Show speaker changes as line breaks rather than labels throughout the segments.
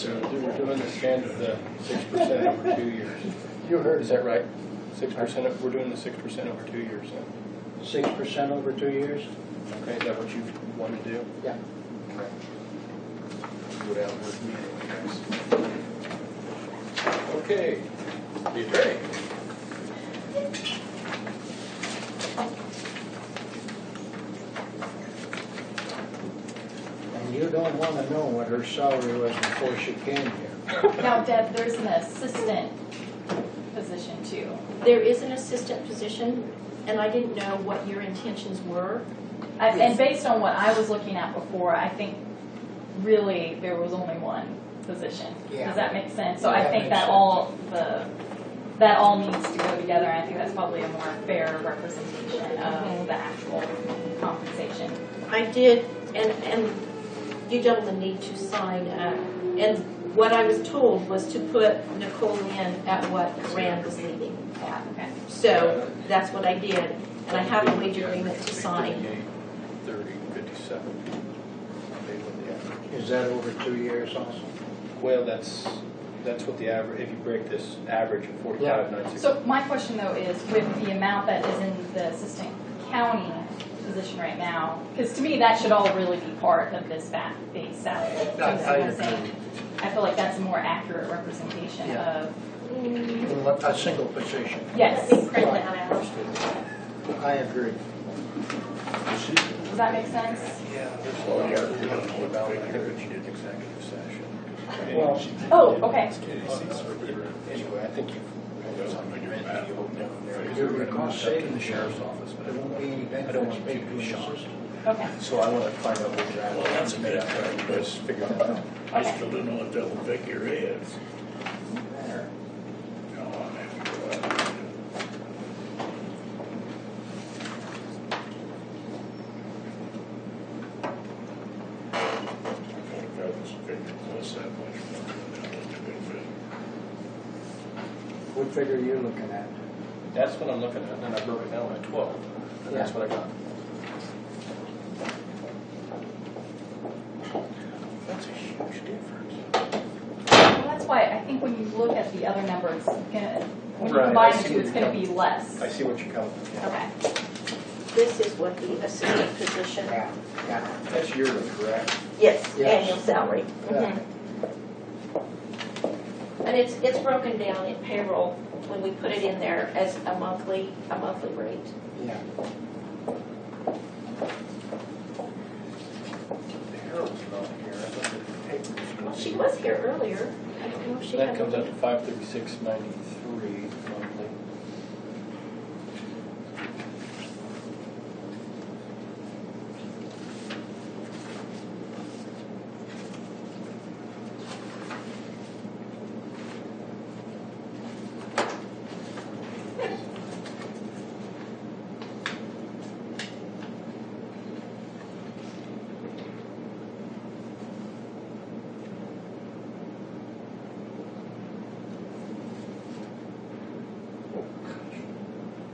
We're doing the standard, the 6% over 2 years.
You heard.
Is that right? 6%, we're doing the 6% over 2 years then?
6% over 2 years?
Okay, is that what you want to do?
Yeah.
Okay. Go down with me anyway, guys. Okay, be ready.
And you don't want to know what her salary was before she came here.
Now, Deb, there's an assistant position too.
There is an assistant position, and I didn't know what your intentions were.
And based on what I was looking at before, I think really there was only one position.
Yeah.
Does that make sense? So
Yeah,
I
that
think
makes
that that all needs to go together, and I think that's probably a more fair representation of the actual compensation.
I did, and you gentlemen need to sign, and what I was told was to put Nicole in at what Rand was leaving at.
Okay.
So that's what I did, and I have a wage agreement to sign.
30, 57.
Is that over 2 years also?
Well, that's what the average, if you break this average of 45,960.
So my question though is, with the amount that is in the assistant county position right now, because to me that should all really be part of this base salary. Do you see what I'm saying? I feel like that's a more accurate representation of.
A single position.
Yes.
Let me print that out.
I agree.
Does that make sense?
Yeah, there's about executive session.
Well,
Oh, okay.
Anyway, I think you've something written that you hope down there.
Your cost
In
savings
the sheriff's office, but
there won't be any
I don't
benefits
want
paid
you to
to
be
an
shocked.
assistant.
Okay.
So I want to find out what you're at. Well, that's made up, just figure that out.
I
Okay.
still don't know what double figure is.
There.
No, I'm after what. I was figuring close that much more than that was a good fit.
What figure are you looking at?
That's what I'm looking at, and I broke it down at 12, and that's what I got. That's a huge difference.
Well, that's why I think when you look at the other number, it's gonna, when you
Right,
combine
I
the
see
two,
what
it's
you're
gonna be less.
I see what you're coming from.
Okay.
This is what the assistant position,
Yeah.
That's yearly, correct?
yes,
Yes.
annual salary.
Yeah.
And it's broken down in payroll when we put it in there as a monthly rate.
Yeah.
Harold's not here. I thought the paper was
Well,
gonna
she
be-
was here earlier. I don't know if she
That
had.
comes up to 536.93 monthly.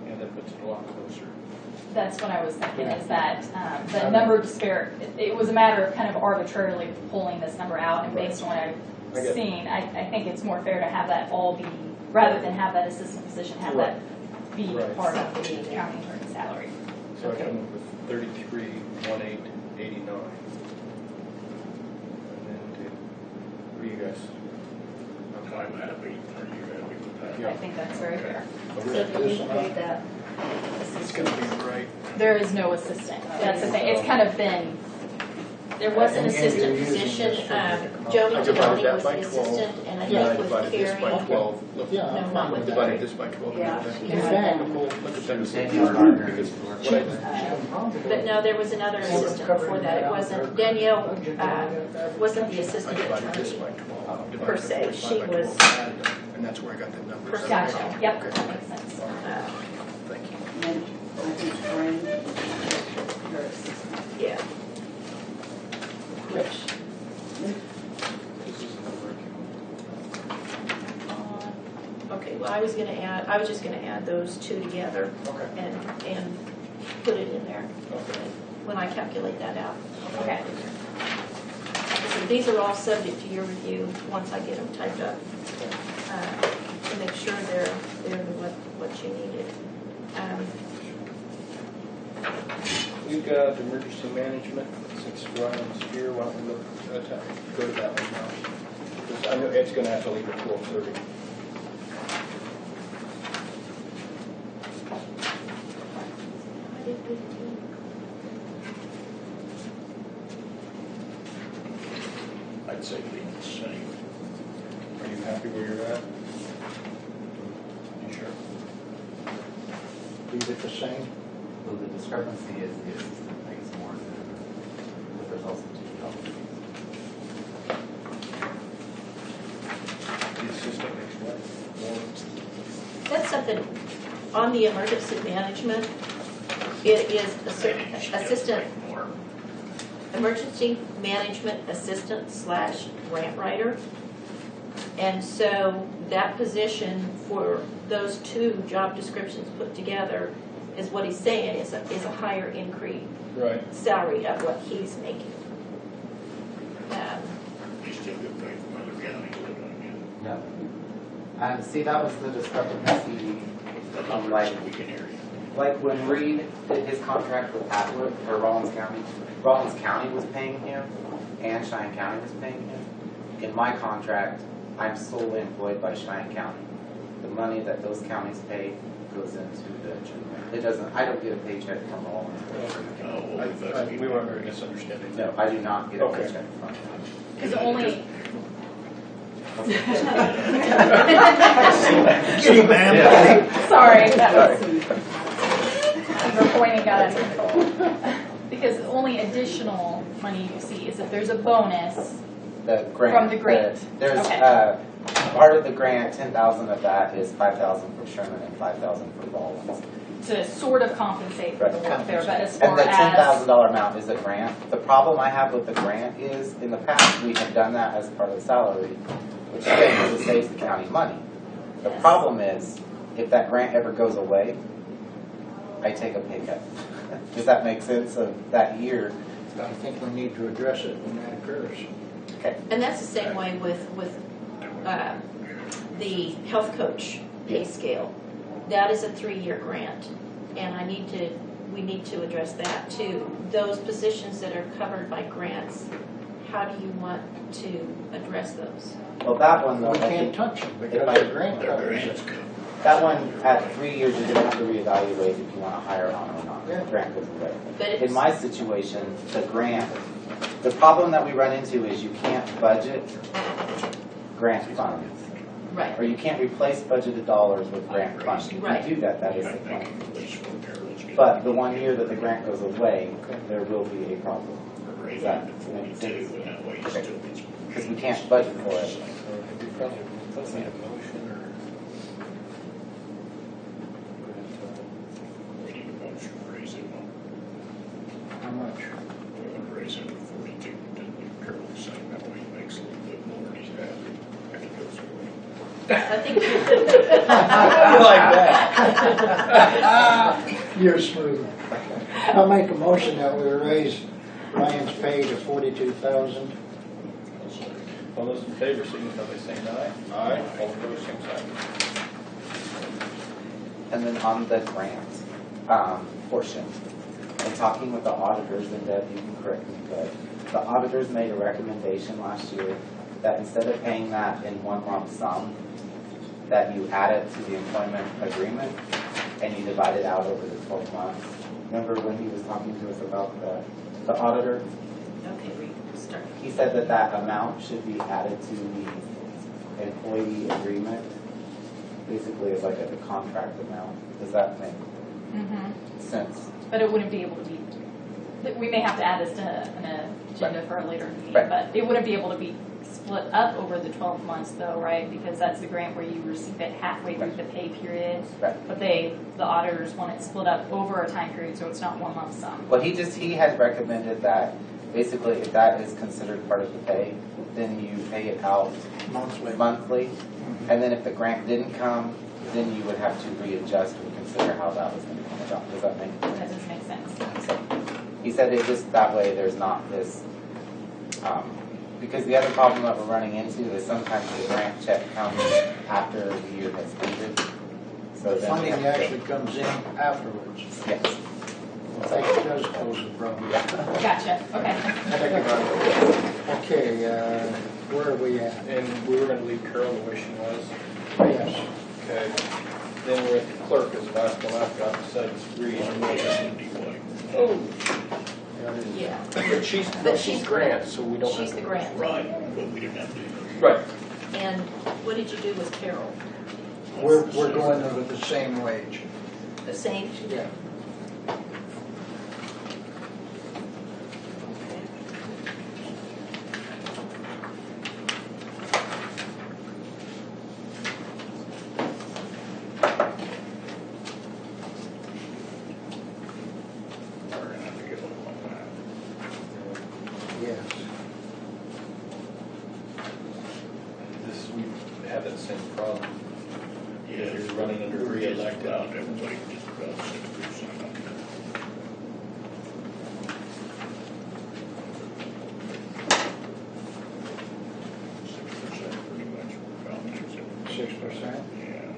Yeah, that puts it a lot closer.
That's what I was thinking, is that the number disparate, it was a matter of kind of arbitrarily pulling this number out, and based on what I've
I get it.
seen, I think it's more fair to have that all be, rather than have that assistant position, have that be
Right.
part of the county attorney's salary.
So I come up with 33,189. And then what do you guys?
I'm happy. Are you happy with that?
Yeah.
I think that's very fair.
So do we pay that?
It's going to be right.
There is no assistant. That's the thing. It's kind of been,
There was an
And you're
assistant
using
position,
this figure to come up.
Jody
I divided
Devoni
that
was
by
the
12.
assistant, and I
Yeah, I
think with
divided this by
Carrie.
12. Look,
Yeah,
No,
I'm
not
fine
with
with
divided
that.
this by 12.
Yeah.
Look
she
In
had-
fact,
at that. Because what
But no, there was another assistant before that. It wasn't, Danielle wasn't the
I
assistant
divided this
attorney.
by 12. divided
Per se,
this by
she
12,
was-
And that's where I got that number.
Per
gotcha.
section.
Yep,
Okay.
that makes sense.
Thank you.
Yeah. Which,
This isn't working.
okay, well, I was just gonna add those two together
Okay.
and put it in there
Okay.
when I calculate that out.
Okay.
So These are all subject to your review once I get them typed up, to make sure they're what you needed.
We've got emergency management, since Ryan's here, why don't we look at that, go to that one now? Because I know Ed's gonna have to leave at 12:30.
I'd say leave it the same.
Are you happy where you're at? You sure?
Leave it the same.
So the discrepancy is the assistant makes more than, but there's also two jobs.
The assistant makes what? More?
That's something on the emergency management. It is assistant,
More.
emergency management assistant / grant writer. And so that position for those two job descriptions put together is what he's saying is a higher increase
Right.
salary of what he's making.
You still get paid from other counties, don't you?
No. And see, that was the discrepancy, like,
We can hear you.
like when Reed did his contract with Atwood, or Rollins County was paying him, and Cheyenne County was paying him. In my contract, I'm solely employed by Cheyenne County. The money that those counties pay goes into the general. It doesn't, I don't get a paycheck from Rollins.
Oh, well,
We weren't very misunderstanding.
No, I do not get a
Okay.
paycheck from them.
Because only,
See, ma'am?
sorry, that was, the pointing got out of control. Because only additional money you see is if there's a bonus.
The grant.
From the grant.
There's,
Okay.
part of the grant, 10,000 of that is 5,000 for Sherman and 5,000 for Rollins.
To sort of compensate for the work there, but as
And
far
the
as,
$10,000 amount is a grant. The problem I have with the grant is, in the past, we have done that as part of the salary, which again, it saves the county money. The
Yes.
problem is, if that grant ever goes away, I take a pay cut. Does that make sense of that year?
I think we need to address it when that occurs.
Okay.
And that's the same way with the health coach pay scale. That is a 3-year grant, and we need to address that too. Those positions that are covered by grants, how do you want to address those?
Well, that one though,
We
I
can't
think,
touch them
If
because
I-
the grant
Their
covers
grants
it.
come.
that one, at 3 years, you're gonna have to reevaluate if you wanna hire on or not.
Yeah.
The grant goes away.
But
In
it's,
my situation, the grant, the problem that we run into is you can't budget grant funds.
right,
Or you can't replace budgeted dollars with grant funds. If
Right.
you do that, that is the
I think
plan.
at least for parents get
But the 1 year that the grant goes away, there will be a problem.
raised up to 42, and that way you still get some.
Because we can't budget for it.
Need a motion or?
We need a motion to raise it on,
How much?
raise it to 42, doesn't give Carol the same, that way he makes a little bit more and he's happy. And he goes away.
I think,
You like that?
You're smooth. I'll make a motion that we raise Ryan's pay to $42,000.
All those in favor, signify by saying aye. Aye. All opposed, same sign.
And then on the grant portion, in talking with the auditors, and Deb, you can correct me, but the auditors made a recommendation last year that instead of paying that in one lump sum, that you add it to the employment agreement and you divide it out over the 12 months. Remember when he was talking to us about the auditor?
okay, start.
He said that that amount should be added to the employee agreement, basically as like a contract amount. Does that make sense?
but it wouldn't be able to be, we may have to add this to an agenda for a later meeting,
Right.
but it wouldn't be able to be split up over the 12 months though, right? Because that's the grant where you receive it halfway through the pay period.
Right.
But the auditors want it split up over a time period, so it's not one lump sum.
Well, he had recommended that basically if that is considered part of the pay, then you pay it out monthly. And then if the grant didn't come, then you would have to readjust and consider how that was going to come about. Does that make sense?
That does make sense.
So he said it just that way there's not this because the other problem that we're running into is sometimes the grant check comes after the year has ended. So then we
Funding
have to-
actually comes in afterwards.
Yes.
That does pose a problem.
Gotcha, okay.
Okay, where are we at?
And we were gonna leave Carol the way she was.
Yes.
Okay. Then we're at the clerk as the last one I've got besides Reed.
Cindy White.
Oh,
Yeah,
but she's grant, so we don't have.
she's the grant.
Right, but we didn't have to do
Right.
And what did you do with Carol?
We're going with the same wage.
The same?
Yeah.
that. We're gonna have to get a little on that.
Yes.
This, we have that same problem.
Yeah,
You're running under
we're just
re-elected.
about, everybody just about 6% up there. Pretty much about makes it.
6%,
Yeah.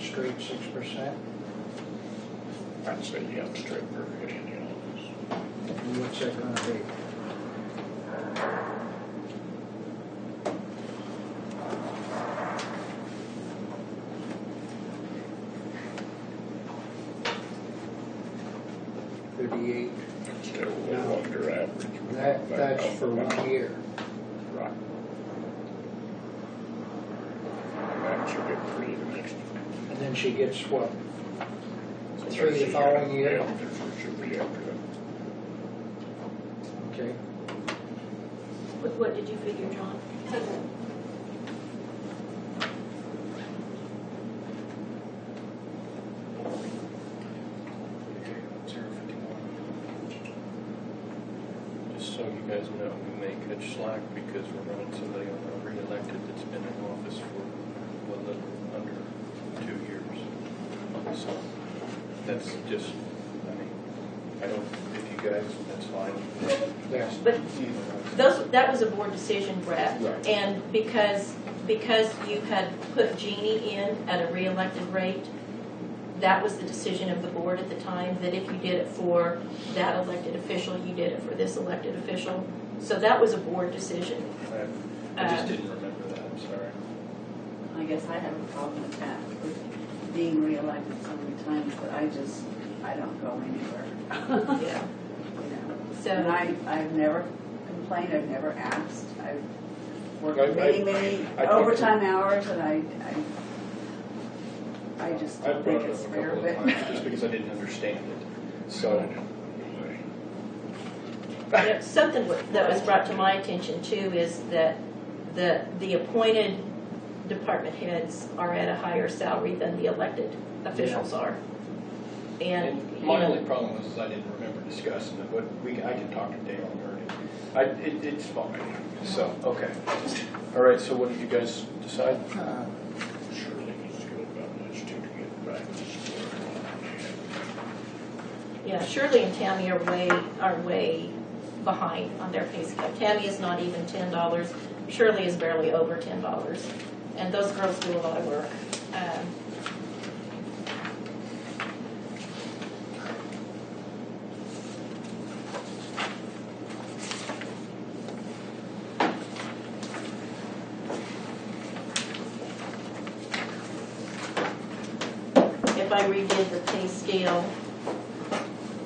straight 6%.
I'd say, yeah, straight per head in the office.
And what's that gonna be? $38.
Still a little under average.
That's for 1 year.
Right. That should get free the next.
And then she gets what? 3 the following year?
Yeah, there should be after that.
Okay.
What did you figure, John?
Just so you guys know, we may catch slack because we're running somebody on a re-elected that's been in office for a little under 2 years. So that's just, I mean, I don't, if you guys, that's fine.
Yes.
But that was a board decision, Brett.
Right.
And because you had put Jeannie in at a re-elected rate, that was the decision of the board at the time, that if you did it for that elected official, you did it for this elected official. So that was a board decision.
I just didn't remember that, I'm sorry.
I guess I have a problem with that, with being reelected so many times, but I don't go anywhere.
Yeah.
You know.
So
And I've never complained, I've never asked, I've worked
I
many
talked to-
overtime hours, and I just
I
don't
brought
think
it
it's
up a
fair,
couple of
but.
times just because I didn't understand it. So,
something that was brought to my attention too is that the appointed department heads are at a higher salary than the elected officials are. And,
and
you
my
know,
only problem was I didn't remember discussing it, but I can talk to Dale and Ernie. It's fine. So, okay. All right, so what did you guys decide?
Surely needs to go about much too to get back to square one.
yeah, Shirley and Tammy are way behind on their pay scale. Tammy is not even $10. Shirley is barely over $10. And those girls do a lot of work. If I redid the pay scale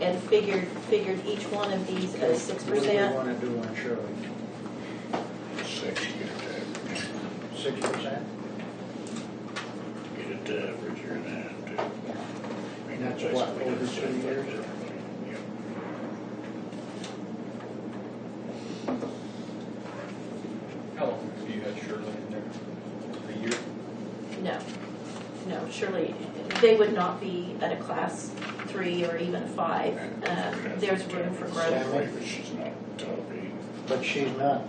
and figured each one of these as
What do we
6%,
want to do on Shirley?
6, get it to average.
6%?
Get it to average, you're gonna have to.
And that's what, over 2 years?
Yeah.
How long have you had Shirley in there? A year?
no, surely, they would not be at a class 3 or even a 5. There's room for growth.
Sammy?
But she's not toppy.
But she's not,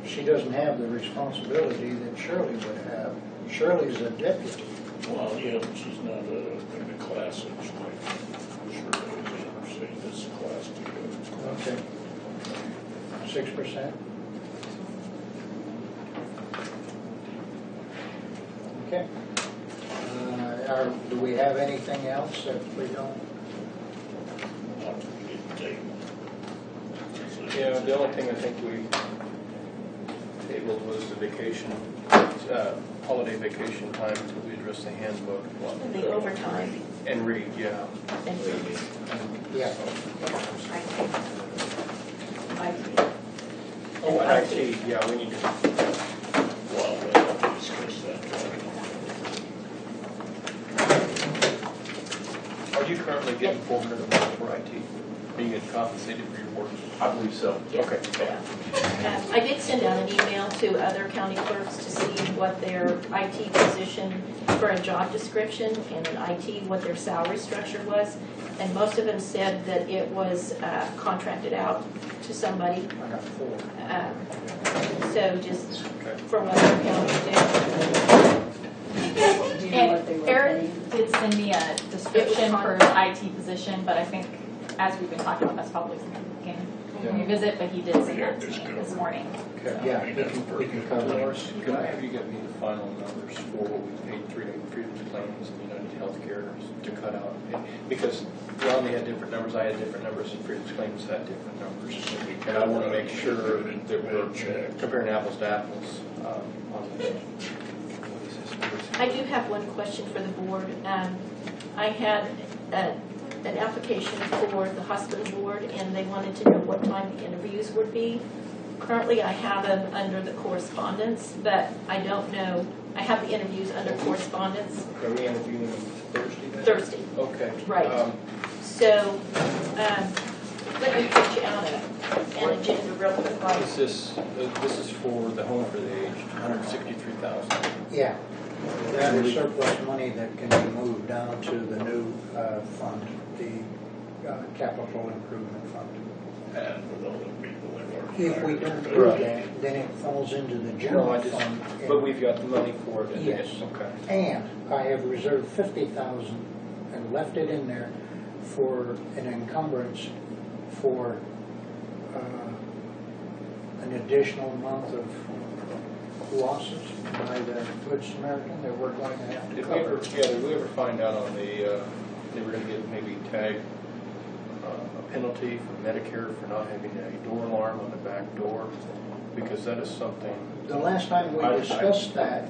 she doesn't have the responsibility that Shirley would have. Shirley's a deputy.
Well, yeah, but she's not in the class like Shirley is in, say, this class 2.
Okay. 6%? Okay. Do we have anything else that we don't?
Yeah, the only thing I think we tabled was the vacation, holiday vacation time until we address the handbook.
And the overtime
And read, yeah.
and read.
Yeah.
Oh, and IT, yeah, we need to.
Well, we'll discuss that.
Are you currently getting $400 a month for IT? Are you getting compensated for your work?
I believe so.
Yeah.
Okay.
Yeah. I did send out an email to other county clerks to see what their IT position for a job description and an IT, what their salary structure was. And most of them said that it was contracted out to somebody.
I got 4.
So just
Okay.
for what other counties
Do you know what they
And
were
Eric
paying?
did send me a description
It was
for his IT position, but I think, as we've been talking about, that's probably something we can
Yeah.
revisit, but he did send that to me this morning.
Okay.
Yeah, we can cover it.
Dolores, can I have you get me the final numbers for what we paid Freedom Claims and United Healthcare to cut out? Because Romney had different numbers, I had different numbers, and Freedom Claims had different numbers. And I want to make sure that we're comparing apples to apples on the.
I do have one question for the board. I had an application for the hospital board, and they wanted to know what time the interviews would be. Currently, I have them under the correspondence, but I don't know. I have the interviews under correspondence
Are we interviewing them Thursday then?
Thursday.
Okay.
Right. So, let me put you out an agenda real quick. While
This is for the home for the aged, 163,000.
Yeah. That is surplus money that can be moved down to the new fund, the capital improvement fund.
And with all the people that work.
If we don't do
Right.
that, then it falls into the
No,
general
I just,
fund.
but we've got the money for it. and
Yes.
it's- Okay.
And I have reserved 50,000 and left it in there for an encumbrance for an additional month of losses by the Good Samaritan that we're going to have to
Did we ever,
cover.
yeah, did we ever find out on the, they were gonna get maybe tagged a penalty for Medicare for not having a door alarm on the back door? Because that is something,
The last time we
I-
discussed that,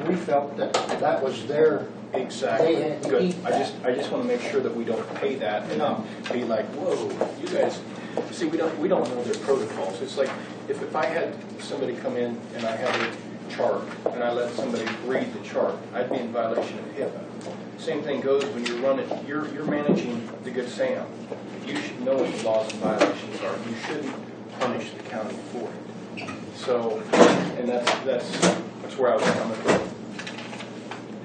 we felt that that was their,
exactly,
They had to
good.
keep
I just wanna make sure that we don't pay that and
No.
be like, whoa, you guys, see, we don't know their protocols. It's like, if I had somebody come in and I had a chart and I let somebody read the chart, I'd be in violation of HIPAA. Same thing goes when you run it, you're managing the Good Sam. You should know what the laws and violations are. You shouldn't punish the county for it. So, and that's where I was coming from.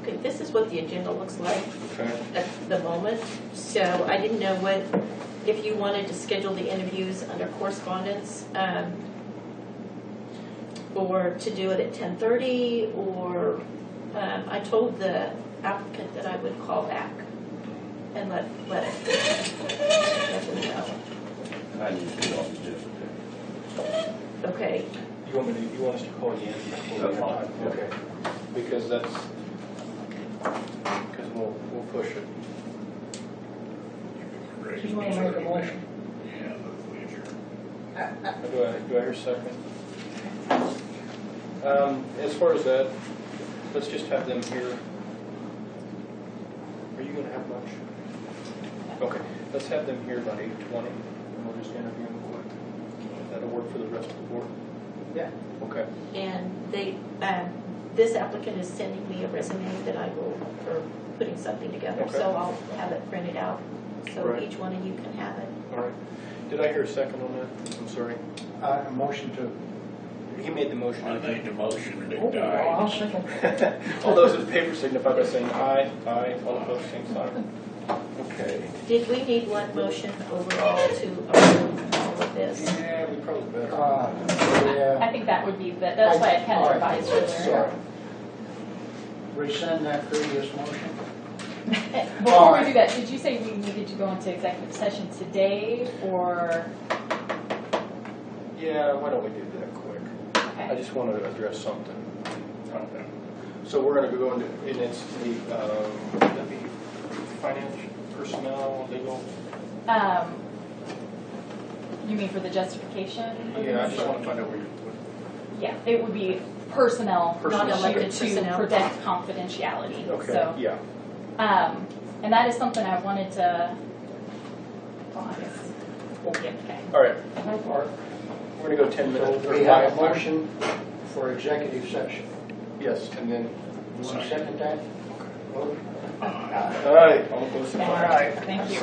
Okay, this is what the agenda looks like
Okay.
at the moment. So I didn't know if you wanted to schedule the interviews under correspondence, or to do it at 10:30, or I told the applicant that I would call back and let them know.
I need to be off Jeff.
Okay,
You want us to call you in?
That's fine.
Okay. Because we'll push it.
do you want to make a motion?
Yeah, but we adjourn.
Do I hear a second? As far as that, let's just have them here. Are you going to have lunch? Okay, let's have them here about 8:20, and we'll just interview them quick. That'll work for the rest of the board?
Yeah.
Okay.
and this applicant is sending me a resume that I will, or putting something together,
Okay.
so I'll have it printed out, so
Right.
each one of you can have it.
All right. Did I hear a second on that? I'm sorry.
A motion to,
He made the motion.
I made the motion and
oh,
it died.
I'll second.
All those in favor signify by saying aye. Aye. All opposed, same sign. Okay.
Did we need one motion overall to approve all of this?
Yeah, we probably better.
Yeah.
I think that would be, that's why I kind of advised earlier.
Sorry. Rescind that previous motion?
Before we do that, did you say we needed to go into executive session today, or
Yeah, why don't we do that quick? I
Okay.
just want to address something. So we're going to go into, and it's the, would that be finance, personnel, legal?
You mean for the justification?
Yeah, I just want to find out where you're.
Yeah, it would be personnel,
Personnel,
not
elected
elected to
personnel.
protect confidentiality.
Okay,
So,
yeah.
and that is something I wanted to, well, I guess, okay.
All right,
Art,
we're going to go 10 minutes.
we have a motion for executive session.
Yes, and then,
You want to second that? Vote?
all right, all those in
All
favor?
right, thank you.